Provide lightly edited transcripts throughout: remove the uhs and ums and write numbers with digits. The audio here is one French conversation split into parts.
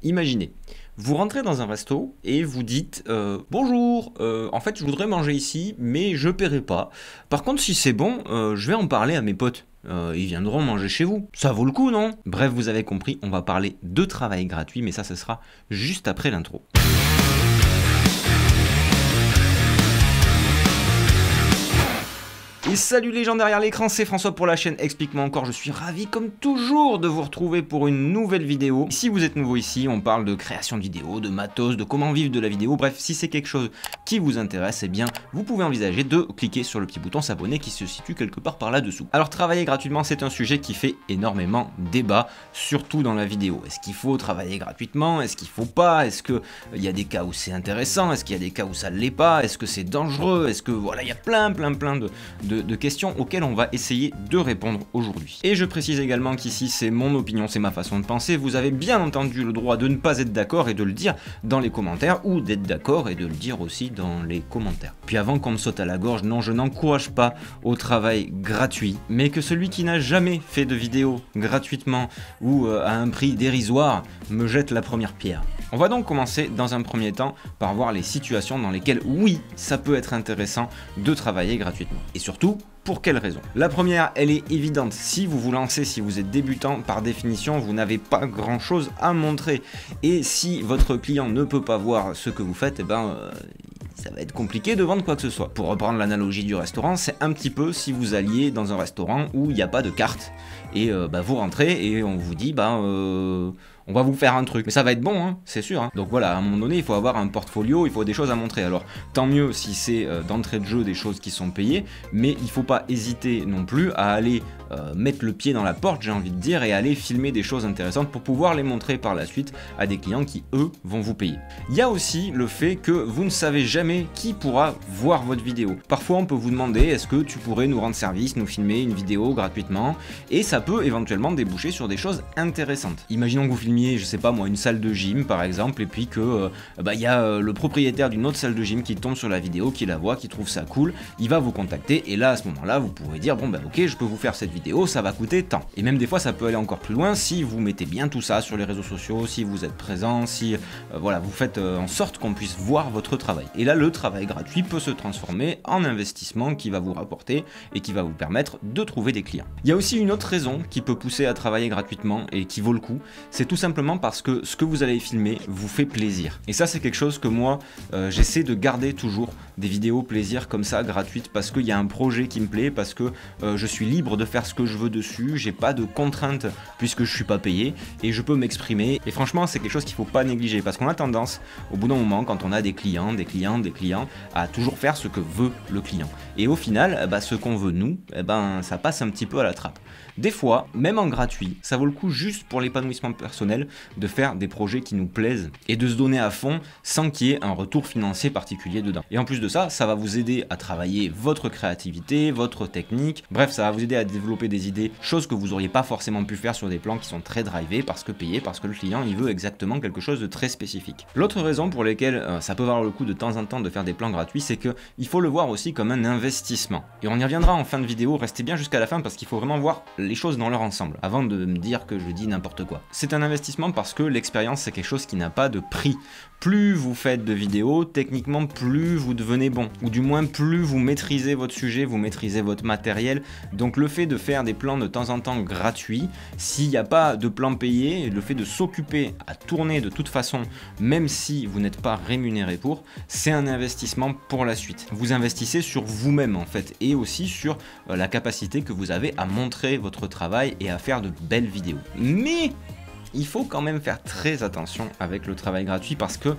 Imaginez, vous rentrez dans un resto et vous dites bonjour, en fait je voudrais manger ici mais je paierai pas. Par contre si c'est bon, je vais en parler à mes potes. Ils viendront manger chez vous. Ça vaut le coup, non? Bref, vous avez compris, on va parler de travail gratuit, mais ça, ce sera juste après l'intro. Et salut les gens derrière l'écran, c'est François pour la chaîne Explique-moi encore, je suis ravi comme toujours de vous retrouver pour une nouvelle vidéo. Si vous êtes nouveau ici, on parle de création de vidéos, de matos, de comment vivre de la vidéo, bref, si c'est quelque chose qui vous intéresse, eh bien, vous pouvez envisager de cliquer sur le petit bouton s'abonner qui se situe quelque part par là-dessous. Alors travailler gratuitement, c'est un sujet qui fait énormément débat, surtout dans la vidéo. Est-ce qu'il faut travailler gratuitement? Est-ce qu'il faut pas? Est-ce qu'il y a des cas où c'est intéressant? Est-ce qu'il y a des cas où ça ne l'est pas? Est-ce que c'est dangereux? Est-ce que, voilà, il y a plein de questions auxquelles on va essayer de répondre aujourd'hui. Et je précise également qu'ici c'est mon opinion, c'est ma façon de penser, vous avez bien entendu le droit de ne pas être d'accord et de le dire dans les commentaires, ou d'être d'accord et de le dire aussi dans les commentaires. Puis avant qu'on me saute à la gorge, non, je n'encourage pas au travail gratuit, mais que celui qui n'a jamais fait de vidéo gratuitement ou à un prix dérisoire me jette la première pierre. On va donc commencer dans un premier temps par voir les situations dans lesquelles oui, ça peut être intéressant de travailler gratuitement. Et surtout, pour quelles raisons? La première, elle est évidente. Si vous vous lancez, si vous êtes débutant, par définition, vous n'avez pas grand chose à montrer. Et si votre client ne peut pas voir ce que vous faites, ça va être compliqué de vendre quoi que ce soit. Pour reprendre l'analogie du restaurant, c'est un petit peu si vous alliez dans un restaurant où il n'y a pas de carte. Et vous rentrez et on vous dit, on va vous faire un truc. Mais ça va être bon, hein, c'est sûr. Hein. Donc voilà, à un moment donné, il faut avoir un portfolio, il faut des choses à montrer. Alors, tant mieux si c'est d'entrée de jeu des choses qui sont payées, mais il ne faut pas hésiter non plus à aller mettre le pied dans la porte, j'ai envie de dire, et aller filmer des choses intéressantes pour pouvoir les montrer par la suite à des clients qui, eux, vont vous payer. Il y a aussi le fait que vous ne savez jamais qui pourra voir votre vidéo. Parfois, on peut vous demander, est-ce que tu pourrais nous rendre service, nous filmer une vidéo gratuitement? Et ça peut éventuellement déboucher sur des choses intéressantes. Imaginons que vous filmiez, je sais pas moi, une salle de gym par exemple, et puis que y a le propriétaire d'une autre salle de gym qui tombe sur la vidéo, qui la voit, qui trouve ça cool, il va vous contacter, et là, à ce moment-là, vous pourrez dire, ok, je peux vous faire cette vidéo, ça va coûter tant. Et même des fois, ça peut aller encore plus loin si vous mettez bien tout ça sur les réseaux sociaux, si vous êtes présent, si vous faites en sorte qu'on puisse voir votre travail. Et là, le travail gratuit peut se transformer en investissement qui va vous rapporter et qui va vous permettre de trouver des clients. Il y a aussi une autre raison qui peut pousser à travailler gratuitement et qui vaut le coup, c'est tout simplement parce que ce que vous allez filmer vous fait plaisir. Et ça, c'est quelque chose que moi, j'essaie de garder toujours, des vidéos plaisir comme ça, gratuites, parce qu'il y a un projet qui me plaît, parce que je suis libre de faire ce que je veux dessus, j'ai pas de contraintes puisque je suis pas payé, et je peux m'exprimer. Et franchement, c'est quelque chose qu'il faut pas négliger, parce qu'on a tendance, au bout d'un moment, quand on a des clients, à toujours faire ce que veut le client. Et au final, ce qu'on veut nous, ça passe un petit peu à la trappe. Des fois, même en gratuit, ça vaut le coup juste pour l'épanouissement personnel de faire des projets qui nous plaisent et de se donner à fond sans qu'il y ait un retour financier particulier dedans. Et en plus de ça, ça va vous aider à travailler votre créativité, votre technique, bref, ça va vous aider à développer des idées, choses que vous n'auriez pas forcément pu faire sur des plans qui sont très drivés parce que payés, parce que le client il veut exactement quelque chose de très spécifique. L'autre raison pour laquelle ça peut valoir le coup de temps en temps de faire des plans gratuits, c'est que il faut le voir aussi comme un investissement. Et on y reviendra en fin de vidéo, restez bien jusqu'à la fin parce qu'il faut vraiment voir les choses dans leur ensemble, avant de me dire que je dis n'importe quoi. C'est un investissement parce que l'expérience c'est quelque chose qui n'a pas de prix. Plus vous faites de vidéos, techniquement plus vous devenez bon, ou du moins plus vous maîtrisez votre sujet, vous maîtrisez votre matériel. Donc le fait de faire des plans de temps en temps gratuits, s'il n'y a pas de plan payé, le fait de s'occuper à tourner de toute façon, même si vous n'êtes pas rémunéré pour, c'est un investissement pour la suite. Vous investissez sur vous-même en fait, et aussi sur la capacité que vous avez à montrer votre travail et à faire de belles vidéos. Mais il faut quand même faire très attention avec le travail gratuit parce que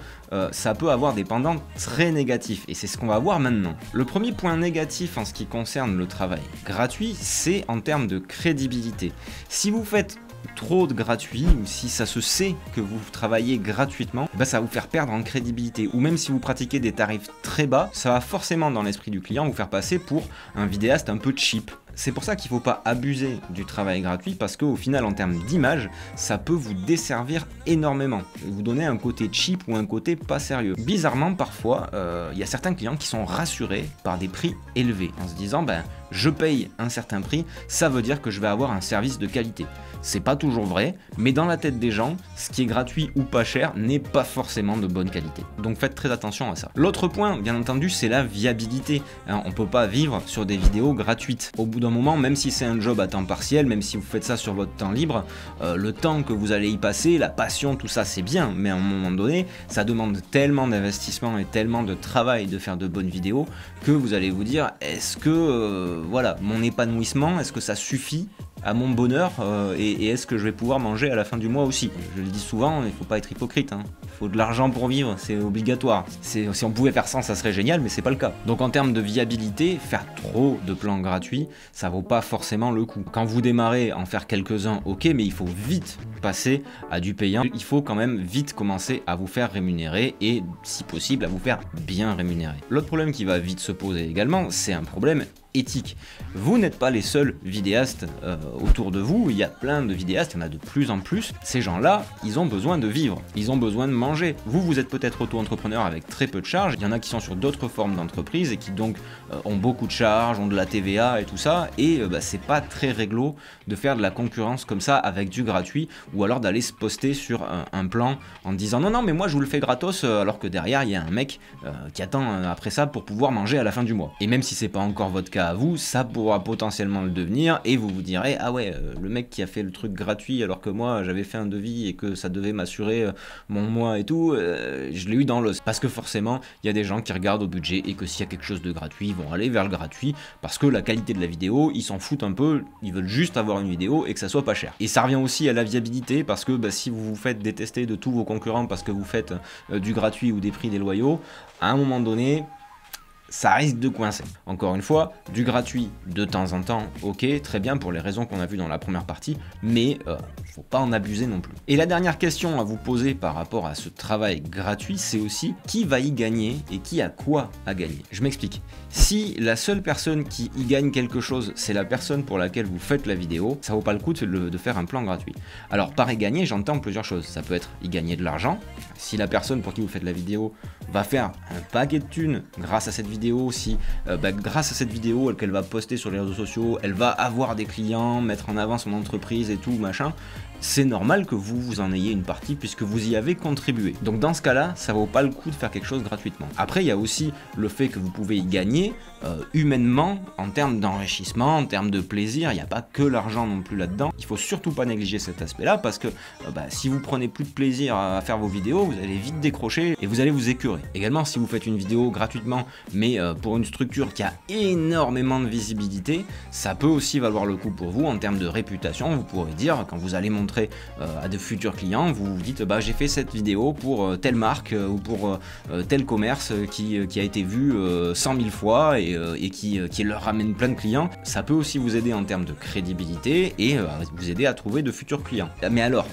ça peut avoir des pendants très négatifs et c'est ce qu'on va voir maintenant. Le premier point négatif en ce qui concerne le travail gratuit, c'est en termes de crédibilité. Si vous faites trop de gratuit ou si ça se sait que vous travaillez gratuitement, ça va vous faire perdre en crédibilité. Ou même si vous pratiquez des tarifs très bas, ça va forcément dans l'esprit du client vous faire passer pour un vidéaste un peu cheap. C'est pour ça qu'il ne faut pas abuser du travail gratuit parce qu'au final en termes d'image, ça peut vous desservir énormément. Vous donner un côté cheap ou un côté pas sérieux. Bizarrement parfois, il y a certains clients qui sont rassurés par des prix élevés en se disant je paye un certain prix, ça veut dire que je vais avoir un service de qualité. C'est pas toujours vrai, mais dans la tête des gens, ce qui est gratuit ou pas cher n'est pas forcément de bonne qualité. Donc faites très attention à ça. L'autre point, bien entendu, c'est la viabilité. On peut pas vivre sur des vidéos gratuites. Au bout d'un moment, même si c'est un job à temps partiel, même si vous faites ça sur votre temps libre, le temps que vous allez y passer, la passion, tout ça c'est bien, mais à un moment donné, ça demande tellement d'investissement et tellement de travail de faire de bonnes vidéos que vous allez vous dire, est-ce que voilà, mon épanouissement, est-ce que ça suffit à mon bonheur et est-ce que je vais pouvoir manger à la fin du mois aussi? Je le dis souvent, il ne faut pas être hypocrite, hein. Il faut de l'argent pour vivre, c'est obligatoire. Si on pouvait faire ça serait génial, mais c'est pas le cas. Donc en termes de viabilité, faire trop de plans gratuits, ça vaut pas forcément le coup. Quand vous démarrez, en faire quelques-uns, ok, mais il faut vite passer à du payant. Il faut quand même vite commencer à vous faire rémunérer et si possible à vous faire bien rémunérer. L'autre problème qui va vite se poser également, c'est un problème éthique. Vous n'êtes pas les seuls vidéastes autour de vous, il y a plein de vidéastes, il y en a de plus en plus. Ces gens-là, ils ont besoin de vivre, ils ont besoin de manger. Vous êtes peut-être auto-entrepreneur avec très peu de charges, il y en a qui sont sur d'autres formes d'entreprise et qui donc ont beaucoup de charges, ont de la TVA et tout ça, et c'est pas très réglo de faire de la concurrence comme ça avec du gratuit, ou alors d'aller se poster sur un plan en disant non mais moi je vous le fais gratos, alors que derrière il y a un mec qui attend après ça pour pouvoir manger à la fin du mois. Et même si c'est pas encore votre cas à vous, ça pourra potentiellement le devenir et vous vous direz ah ouais, le mec qui a fait le truc gratuit alors que moi j'avais fait un devis et que ça devait m'assurer mon mois et tout, je l'ai eu dans l'os. Parce que forcément il y a des gens qui regardent au budget et que s'il y a quelque chose de gratuit, ils vont aller vers le gratuit parce que la qualité de la vidéo, ils s'en foutent un peu, ils veulent juste avoir une vidéo et que ça soit pas cher. Et ça revient aussi à la viabilité parce que si vous vous faites détester de tous vos concurrents parce que vous faites du gratuit ou des prix déloyaux, à un moment donné, ça risque de coincer. Encore une fois, du gratuit de temps en temps, ok, très bien pour les raisons qu'on a vues dans la première partie, mais faut pas en abuser non plus. Et la dernière question à vous poser par rapport à ce travail gratuit, c'est aussi qui va y gagner et qui a quoi à gagner. Je m'explique. Si la seule personne qui y gagne quelque chose, c'est la personne pour laquelle vous faites la vidéo, ça vaut pas le coup de faire un plan gratuit. Alors par y gagner, j'entends plusieurs choses. Ça peut être y gagner de l'argent. Si la personne pour qui vous faites la vidéo va faire un paquet de thunes grâce à cette vidéo, si grâce à cette vidéo qu'elle va poster sur les réseaux sociaux, elle va avoir des clients, mettre en avant son entreprise et tout, machin, c'est normal que vous en ayez une partie puisque vous y avez contribué. Donc dans ce cas-là, ça vaut pas le coup de faire quelque chose gratuitement. Après, il y a aussi le fait que vous pouvez y gagner humainement, en termes d'enrichissement, en termes de plaisir. Il n'y a pas que l'argent non plus là-dedans. Il faut surtout pas négliger cet aspect-là parce que si vous prenez plus de plaisir à faire vos vidéos, vous allez vite décrocher et vous allez vous écurer. Également, si vous faites une vidéo gratuitement, mais pour une structure qui a énormément de visibilité, ça peut aussi valoir le coup pour vous en termes de réputation. Vous pourrez dire, quand vous allez montrer à de futurs clients, vous vous dites j'ai fait cette vidéo pour telle marque ou pour tel commerce qui a été vu 100 000 fois et qui leur ramène plein de clients. Ça peut aussi vous aider en termes de crédibilité et vous aider à trouver de futurs clients. Mais alors,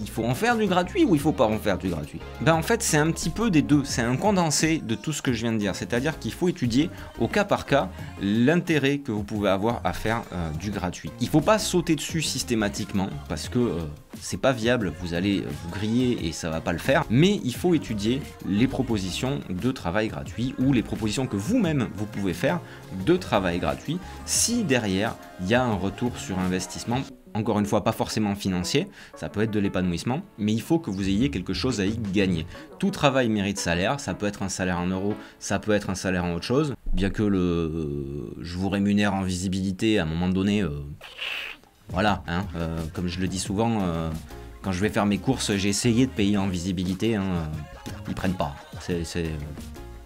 il faut en faire du gratuit ou il faut pas en faire du gratuit? En fait c'est un petit peu des deux, c'est un condensé de tout ce que je viens de dire, c'est-à-dire qu'il faut étudier au cas par cas l'intérêt que vous pouvez avoir à faire du gratuit. Il faut pas sauter dessus systématiquement parce que c'est pas viable, vous allez vous griller et ça va pas le faire, mais il faut étudier les propositions de travail gratuit ou les propositions que vous-même vous pouvez faire de travail gratuit si derrière il y a un retour sur investissement. Encore une fois, pas forcément financier, ça peut être de l'épanouissement, mais il faut que vous ayez quelque chose à y gagner. Tout travail mérite salaire, ça peut être un salaire en euros, ça peut être un salaire en autre chose, bien que je vous rémunère en visibilité à un moment donné, voilà, comme je le dis souvent, quand je vais faire mes courses, j'ai essayé de payer en visibilité, ils prennent pas,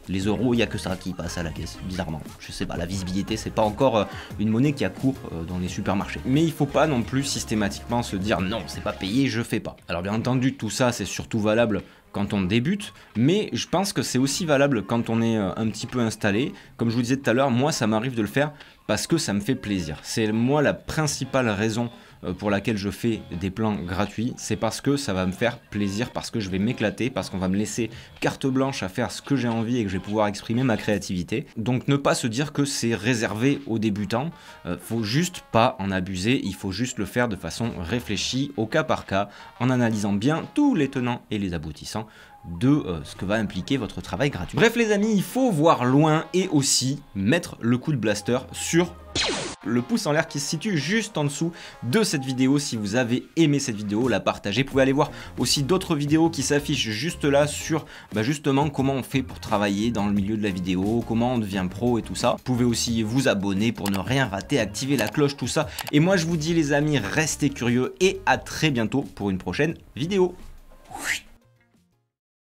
les euros, il n'y a que ça qui passe à la caisse, bizarrement. Je sais pas, la visibilité, c'est pas encore une monnaie qui a cours dans les supermarchés. Mais il faut pas non plus systématiquement se dire non, c'est pas payé, je fais pas. Alors bien entendu, tout ça, c'est surtout valable quand on débute, mais je pense que c'est aussi valable quand on est un petit peu installé. Comme je vous disais tout à l'heure, moi, ça m'arrive de le faire parce que ça me fait plaisir. C'est moi la principale raison pour laquelle je fais des plans gratuits, c'est parce que ça va me faire plaisir, parce que je vais m'éclater, parce qu'on va me laisser carte blanche à faire ce que j'ai envie et que je vais pouvoir exprimer ma créativité. Donc ne pas se dire que c'est réservé aux débutants, faut juste pas en abuser, il faut juste le faire de façon réfléchie, au cas par cas, en analysant bien tous les tenants et les aboutissants de ce que va impliquer votre travail gratuit. Bref les amis, il faut voir loin et aussi mettre le coup de blaster sur le pouce en l'air qui se situe juste en dessous de cette vidéo. Si vous avez aimé cette vidéo, la partagez. Vous pouvez aller voir aussi d'autres vidéos qui s'affichent juste là sur justement comment on fait pour travailler dans le milieu de la vidéo, comment on devient pro et tout ça. Vous pouvez aussi vous abonner pour ne rien rater, activer la cloche, tout ça. Et moi je vous dis les amis, restez curieux et à très bientôt pour une prochaine vidéo.